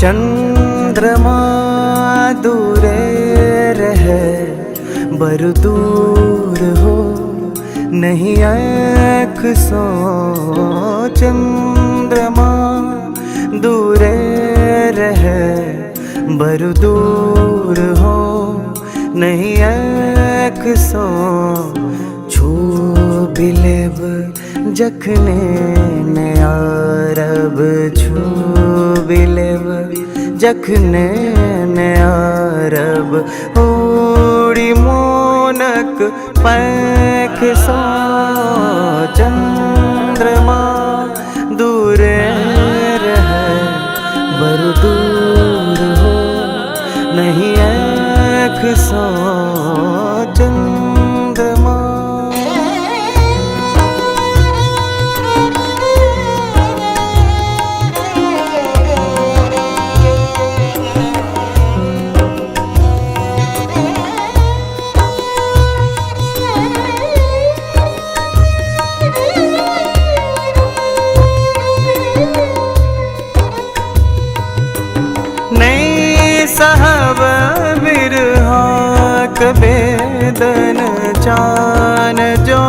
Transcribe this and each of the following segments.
चंद्रमा दूरे रहे बरु दूर हो नहीं आँख सो। चंद्रमा दूरे रहे बरु दूर हो नहीं आँख सो। छू बिलेब जखने ने आरब छू बिलेब जखने ने आरब उड़ी मोनक पैख सो। चंद्रमा दूरे रहे बरु दूर हो नहीं आँख सो। चंद्रमा साहब बिरहा कबेदन चान जो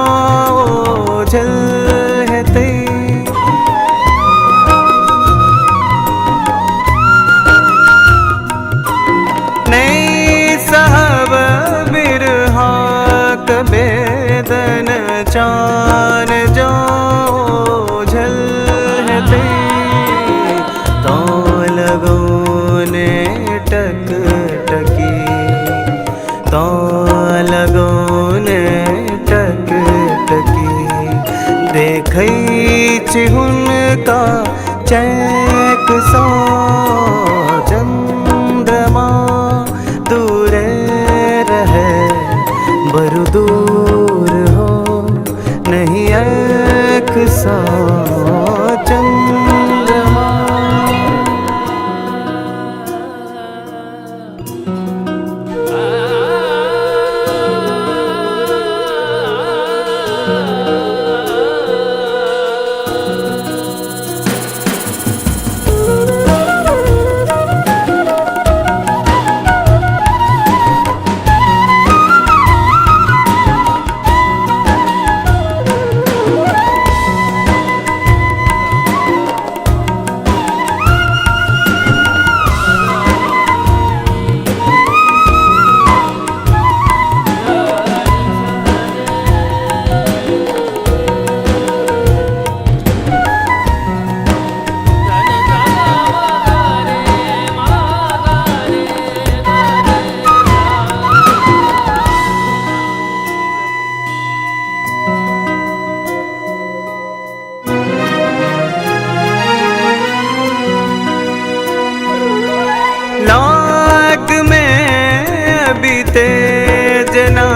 झलते। नहीं साहब बिरहा कबेदन चान जो झलते। तो लगो टक टकी तो लगोने टक टकी देखई चिहुनका चैक सो। चंद्रमा दूरे रहे बरु दूर हो नहीं आँख सो। चंद्रमा लाग में अभी तेज ना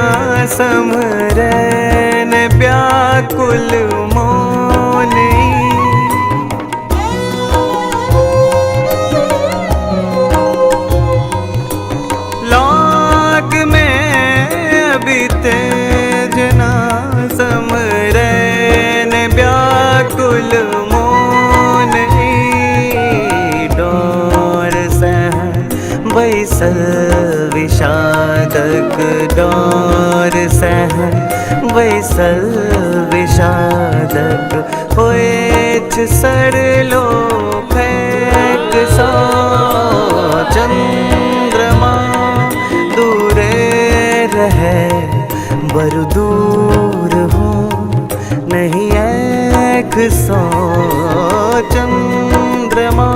समरन व्याकुल मोनी। लाग में अभी तेज ना समरन व्याकुल बैसल विषादक डोर सहन बैसल विषादक होएछ सरलो फेंक सो। चंद्रमा दूरे रहे बरु दूर हो नहीं आँख सो। चंद्रमा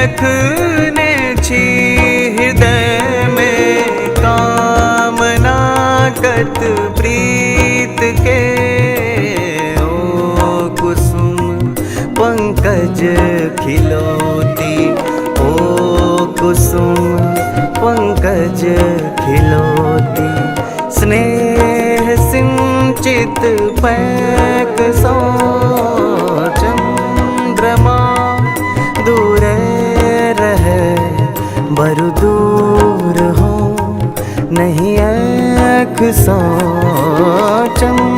देखने छी हृदय में कामना कत प्रीत के। ओ कुसुम पंकज खिलोती, ओ कुसुम पंकज खिलोती। स्नेह सिंचित पैक सो चंद्रमा दूर रहे बरु दूर हो नहीं एक सौ चंद्रमा।